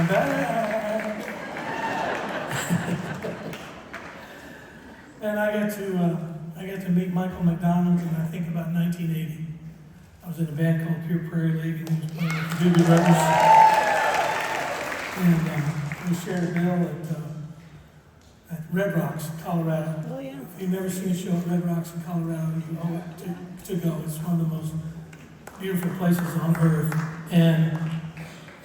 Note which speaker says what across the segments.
Speaker 1: back. And I got to meet Michael McDonald in, I think, about 1980. I was in a band called Pure Prairie League, and he was playing with the Doobie Brothers. And we shared a bill at Red Rocks, Colorado.
Speaker 2: Oh, yeah.
Speaker 1: If you've never seen a show at Red Rocks in Colorado, you owe it to go. It's one of the most beautiful places on earth. And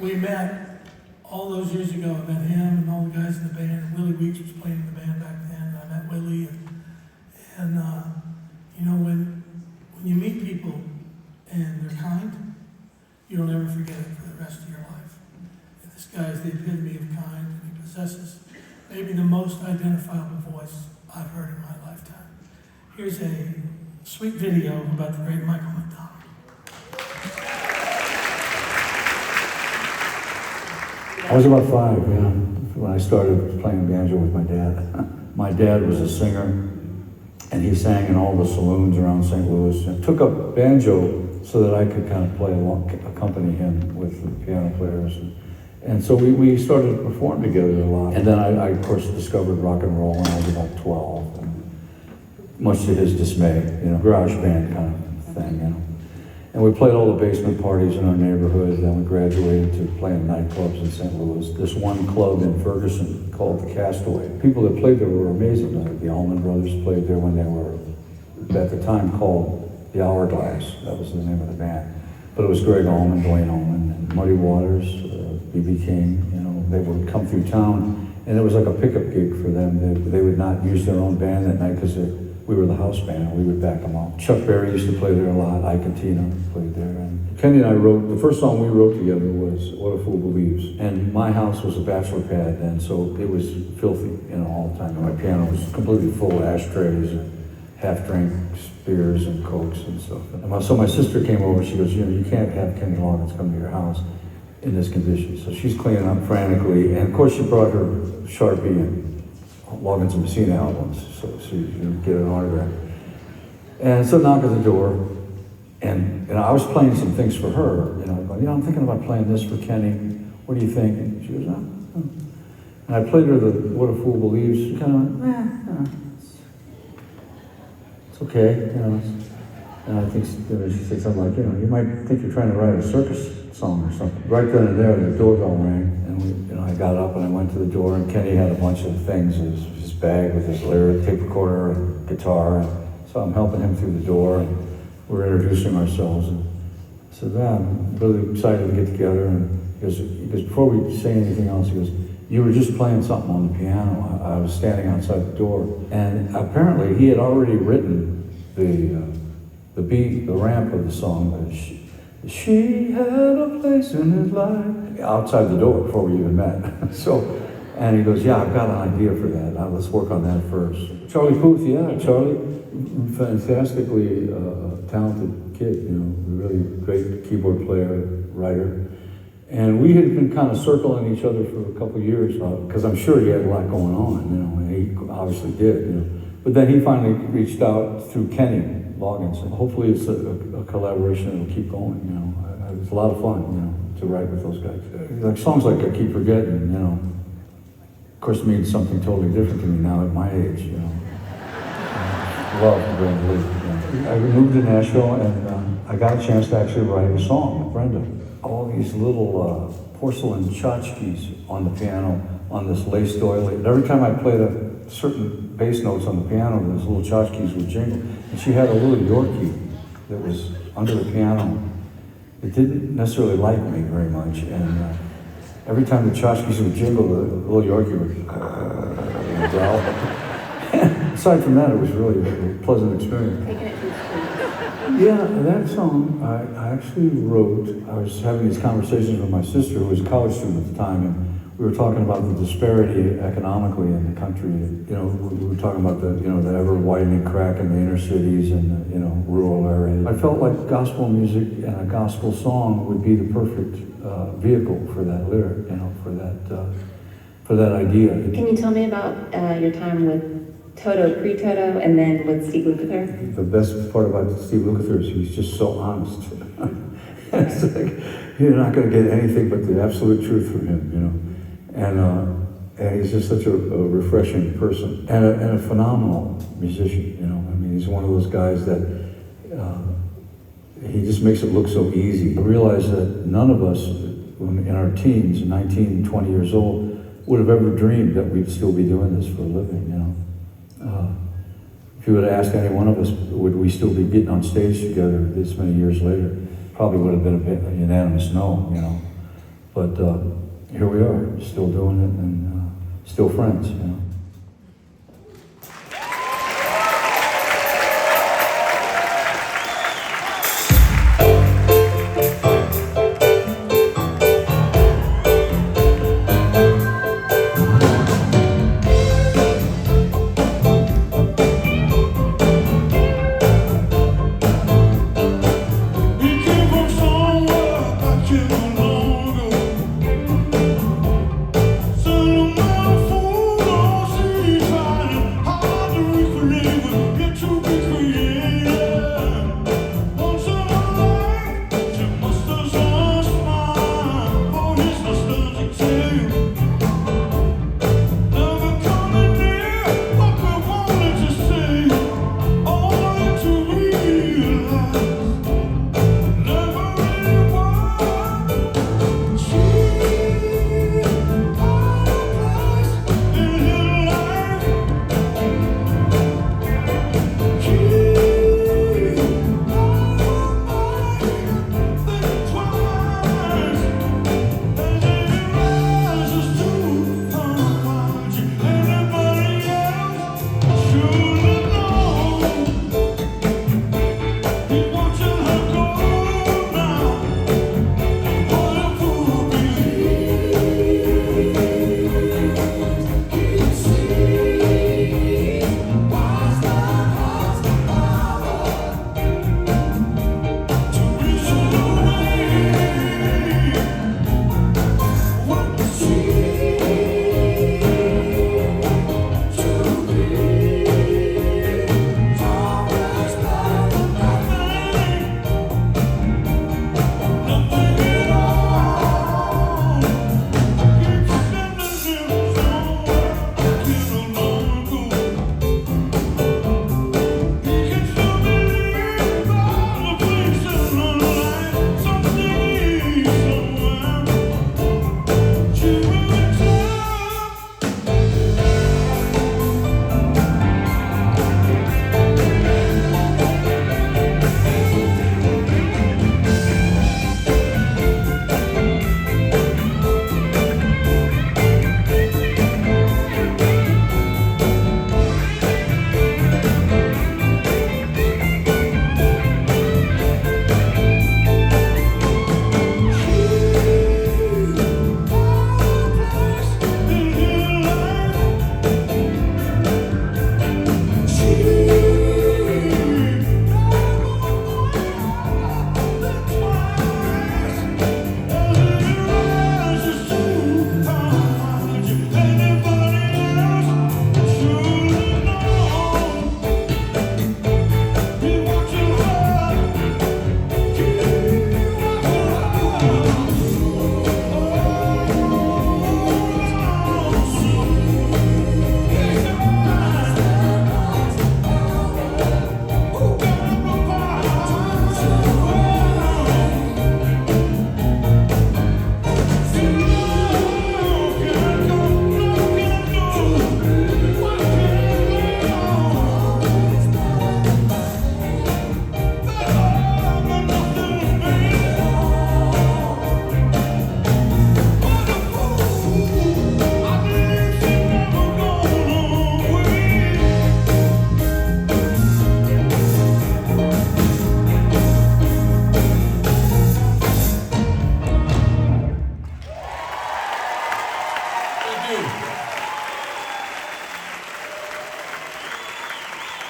Speaker 1: we met all those years ago. I met him and all the guys in the band. And Willie Weeks was playing in the band back then. I met Willie. And you know, when you meet people and they're kind, you don't ever forget it for the rest of your life. And this guy is the epitome of kind, and he possesses maybe the most identifiable voice I've heard in my lifetime. Here's a sweet video about the great Michael McDonald.
Speaker 3: I was about 5, when I started playing banjo with my dad. My dad was a singer, and he sang in all the saloons around St. Louis, and took up banjo so that I could kind of play along, accompany him with the piano players. And so we started to perform together a lot. And then I of course, discovered rock and roll when I was about 12, and much to his dismay, garage band kind of thing, And we played all the basement parties in our neighborhood, then we graduated to playing nightclubs in St. Louis. This one club in Ferguson called the Castaway. People that played there were amazing. Like the Allman Brothers played there when they were, at the time, called the Hourglass. That was the name of the band. But it was Greg Allman, Dwayne Allman, and Muddy Waters, B.B. King. They would come through town, and it was like a pickup gig for them. They would not use their own band that night because we were the house band, and we would back them up. Chuck Berry used to play there a lot. Ike and Tina played there. And Kenny and I wrote, the first song we wrote together was What a Fool Believes. And my house was a bachelor pad, and so it was filthy, all the time. And my piano was completely full of ashtrays and half-drank beers and Cokes and stuff. And so my sister came over, she goes, you can't have Kenny Loggins come to your house in this condition. So she's cleaning up frantically, and of course she brought her Sharpie and Loggins and Messina albums, so you can get an autograph. And so knock at the door, and I was playing some things for her, going, I'm thinking about playing this for Kenny. What do you think? And she goes, oh. And I played her the What a Fool Believes. She kind of went, it's okay, And I think she said something like, you might think you're trying to write a circus song or something. Right then and there, the doorbell rang, and I got up and I went to the door, and Kenny had a bunch of things, his bag with his lyric, tape recorder, and guitar. And so I'm helping him through the door, and we're introducing ourselves. And I said, I'm really excited to get together. And he goes, before we say anything else, he goes, you were just playing something on the piano. I was standing outside the door. And apparently he had already written the beat, the ramp of the song. She had a place in his life. Outside the door before we even met. And he goes, yeah, I've got an idea for that. Let's work on that first. Charlie Puth, Charlie, fantastically talented kid, really great keyboard player, writer. And we had been kind of circling each other for a couple of years, because I'm sure he had a lot going on, and he obviously did, But then he finally reached out through Kenny Loggins, and hopefully it's a collaboration that'll keep going, It's a lot of fun, to write with those guys. Like songs like I Keep Forgetting, of course means something totally different to me now at my age, Love Brenda Lee. I moved to Nashville, and I got a chance to actually write a song with Brenda. All these little porcelain tchotchkes on the piano, on this lace doily. And every time I played a certain bass notes on the piano, those little tchotchkes would jingle. And she had a little Yorkie that was under the piano. It didn't necessarily like me very much, and every time the tchotchkes would jingle, the little Yorkie would growl. Aside from that, it was really a pleasant experience. Yeah, that song I actually wrote. I was having these conversations with my sister, who was a college student at the time, and we were talking about the disparity economically in the country. We were talking about the ever-widening crack in the inner cities and the, rural areas. I felt like gospel music and a gospel song would be the perfect vehicle for that lyric, for that idea.
Speaker 2: Can you tell me about your time with Toto, pre-Toto, and then with Steve Lukather?
Speaker 3: The best part about Steve Lukather is he's just so honest. It's like, you're not going to get anything but the absolute truth from him, And he's just such a refreshing person and a phenomenal musician. You know, I mean, he's one of those guys that he just makes it look so easy. I realize that none of us, when in our teens, 19, 20 years old, would have ever dreamed that we'd still be doing this for a living. You know, if you would have asked any one of us, would we still be getting on stage together this many years later? Probably would have been a bit unanimous no. You know, but here we are, still doing it and still friends. You know.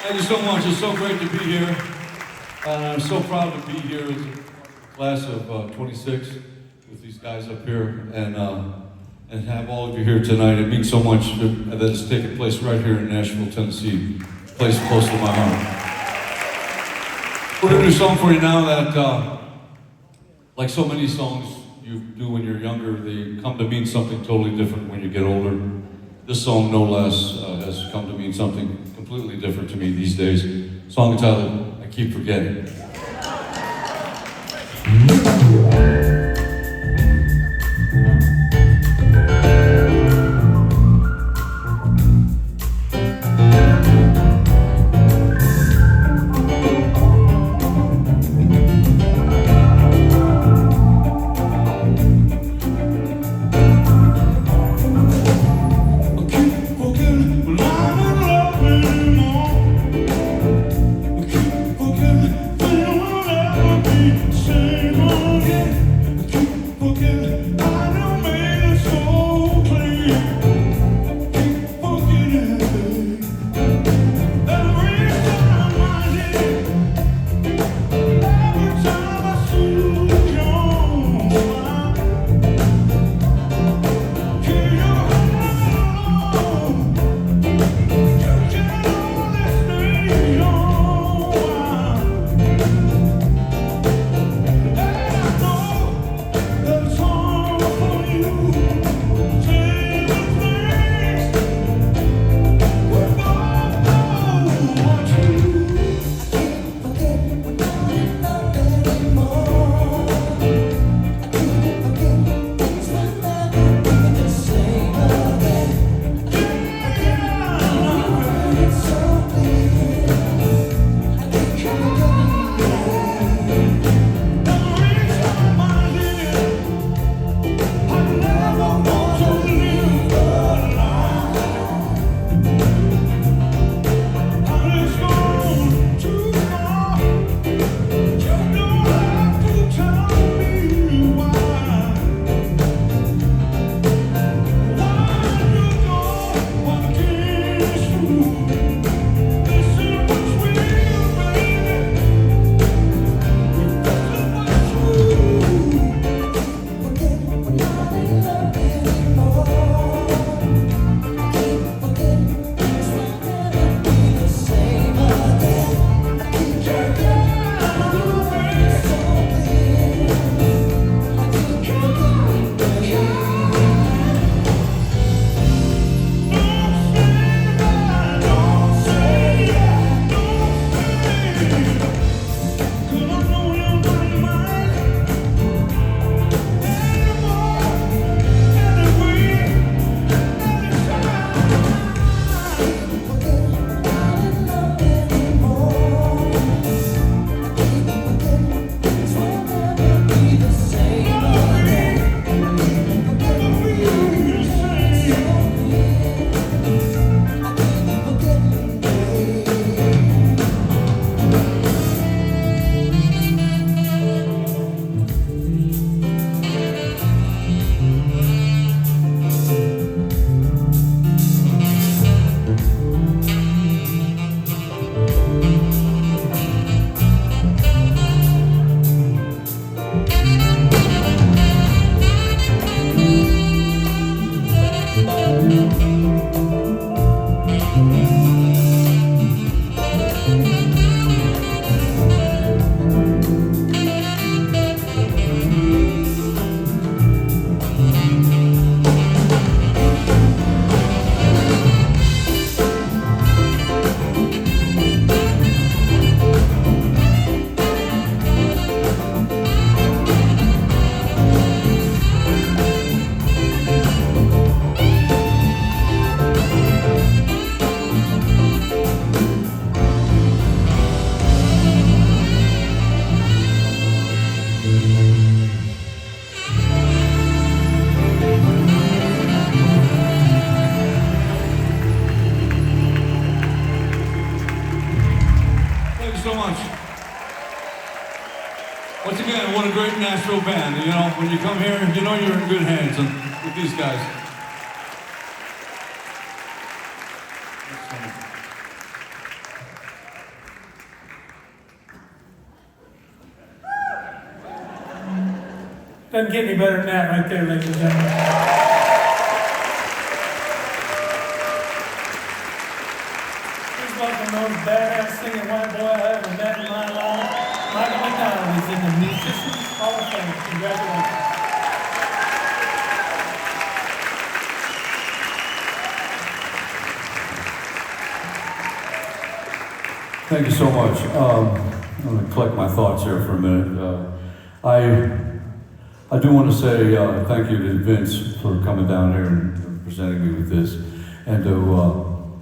Speaker 4: Thank you so much. It's so great to be here. I'm so proud to be here as a class of 26 with these guys up here and have all of you here tonight. It means so much that it's taking place right here in Nashville, Tennessee, a place close to my heart. We're going to do a song for you now that, like so many songs, you do when you're younger, they come to mean something totally different when you get older. This song, no less, has come to mean something completely different to me these days. Song entitled, I Keep Forgetting. Once again, what a great Nashville band. You know, when you come here, you know you're in good hands with these guys.
Speaker 1: Doesn't get any better than that right there, ladies and gentlemen. Please welcome the most badass singing white boy I ever met in my life. Michael McDonald is in the Musicians Hall of Fame. Congratulations.
Speaker 4: Thank you so much. I'm going to collect my thoughts here for a minute. I do want to say thank you to Vince for coming down here and presenting me with this, and to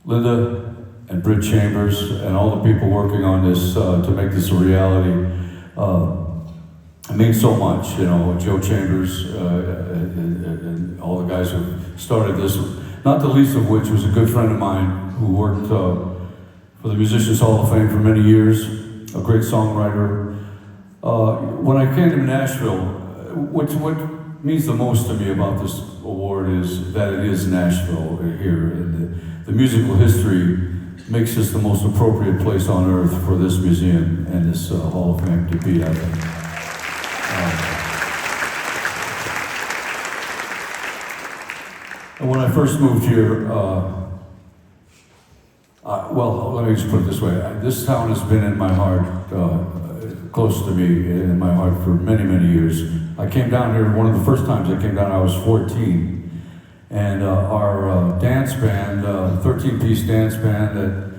Speaker 4: Linda and Britt Chambers and all the people working on this to make this a reality. It means so much, you know, Joe Chambers and all the guys who started this, not the least of which was a good friend of mine who worked for the Musicians Hall of Fame for many years, a great songwriter. When I came to Nashville, what means the most to me about this award is that it is Nashville here, and the musical history makes this the most appropriate place on earth for this museum and this Hall of Fame to be, I think. And when I first moved here, well, let me just put it this way. This town has been in my heart, close to me, in my heart for many, many years. I came down here, one of the first times I came down, I was 14. And our dance band, 13-piece dance band that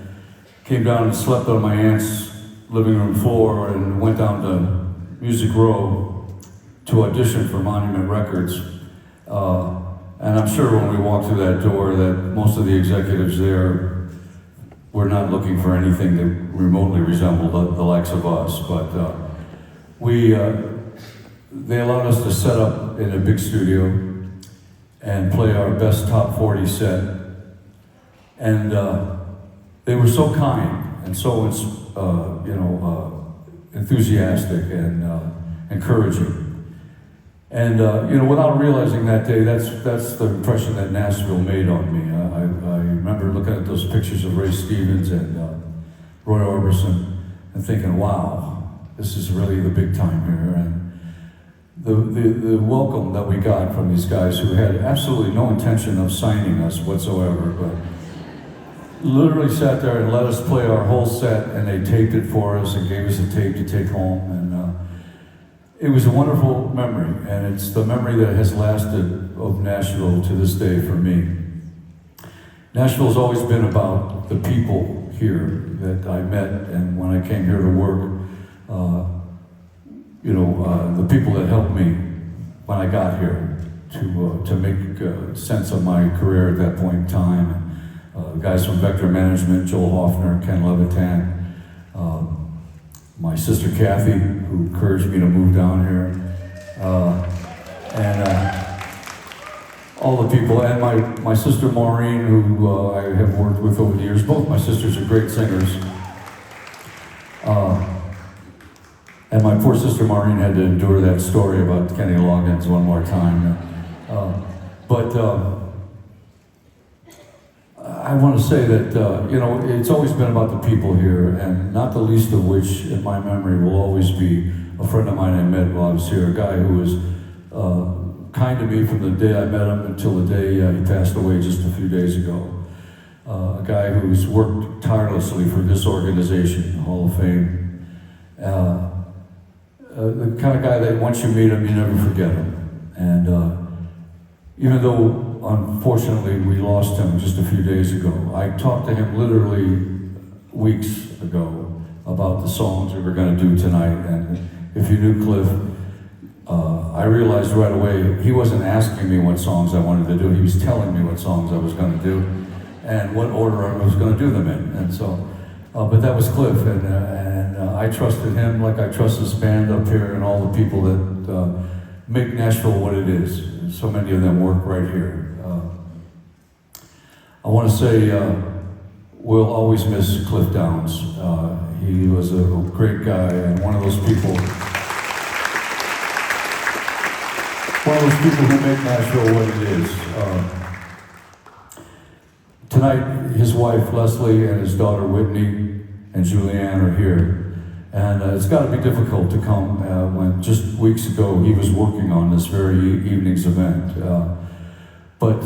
Speaker 4: came down and slept on my aunt's living room floor and went down to Music Row to audition for Monument Records. And I'm sure when we walked through that door that most of the executives there were not looking for anything that remotely resembled the likes of us. But they allowed us to set up in a big studio and play our best top 40 set. And they were so kind and so enthusiastic and encouraging. And without realizing that day, that's the impression that Nashville made on me. I remember looking at those pictures of Ray Stevens and Roy Orbison and thinking, wow, this is really the big time here. And the welcome that we got from these guys who had absolutely no intention of signing us whatsoever, but literally sat there and let us play our whole set, and they taped it for us and gave us a tape to take home. And it was a wonderful memory, and it's the memory that has lasted of Nashville to this day for me. Nashville's always been about the people here that I met, and when I came here to work, the people that helped me when I got here to make sense of my career at that point in time. Guys from Vector Management, Joel Hoffner, Ken Levitan, my sister Kathy, who encouraged me to move down here, and all the people, and my sister Maureen, who I have worked with over the years. Both my sisters are great singers. And my poor sister Maureen had to endure that story about Kenny Loggins one more time. I want to say that, it's always been about the people here, and not the least of which, in my memory, will always be a friend of mine I met while I was here, a guy who was kind to me from the day I met him until the day he passed away just a few days ago. A guy who's worked tirelessly for this organization, the Hall of Fame. The kind of guy that once you meet him, you never forget him. And even though unfortunately, we lost him just a few days ago, I talked to him literally weeks ago about the songs we were going to do tonight. And if you knew Cliff, I realized right away he wasn't asking me what songs I wanted to do. He was telling me what songs I was going to do and what order I was going to do them in. And so, but that was Cliff, and I trusted him like I trust this band up here and all the people that make Nashville what it is. And so many of them work right here. I want to say we'll always miss Cliff Downs. He was a great guy and one of those people who make Nashville what it is. Tonight, his wife Leslie and his daughter Whitney and Julianne are here. And it's got to be difficult to come when just weeks ago he was working on this very evening's event. But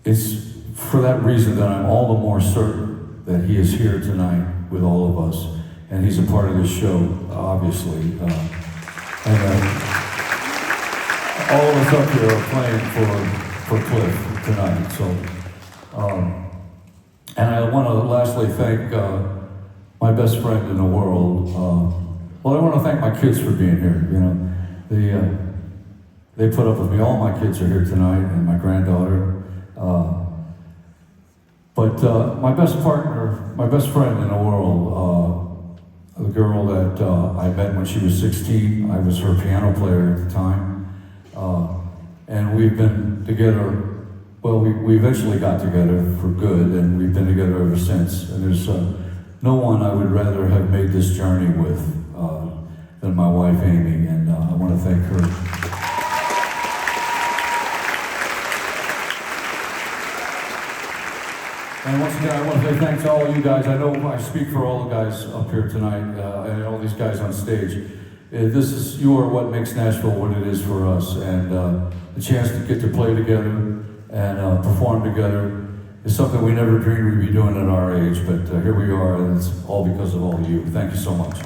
Speaker 4: it's for that reason that I'm all the more certain that he is here tonight with all of us. And he's a part of this show, obviously. And all of us up here are playing for Cliff tonight. So, and I want to lastly thank
Speaker 3: my best friend in the world. Well, I want to thank my kids for being here. You know, they put up with me. All my kids are here tonight, and my granddaughter. But my best partner, my best friend in the world, the girl that I met when she was 16, I was her piano player at the time. And we've been together, well, we eventually got together for good, and we've been together ever since. And there's no one I would rather have made this journey with than my wife, Amy, and I want to thank her. And once again, I want to say thanks to all you guys. I know I speak for all the guys up here tonight, and all these guys on stage. You are what makes Nashville what it is for us, and the chance to get to play together and perform together is something we never dreamed we'd be doing at our age, but here we are, and it's all because of all of you. Thank you so much.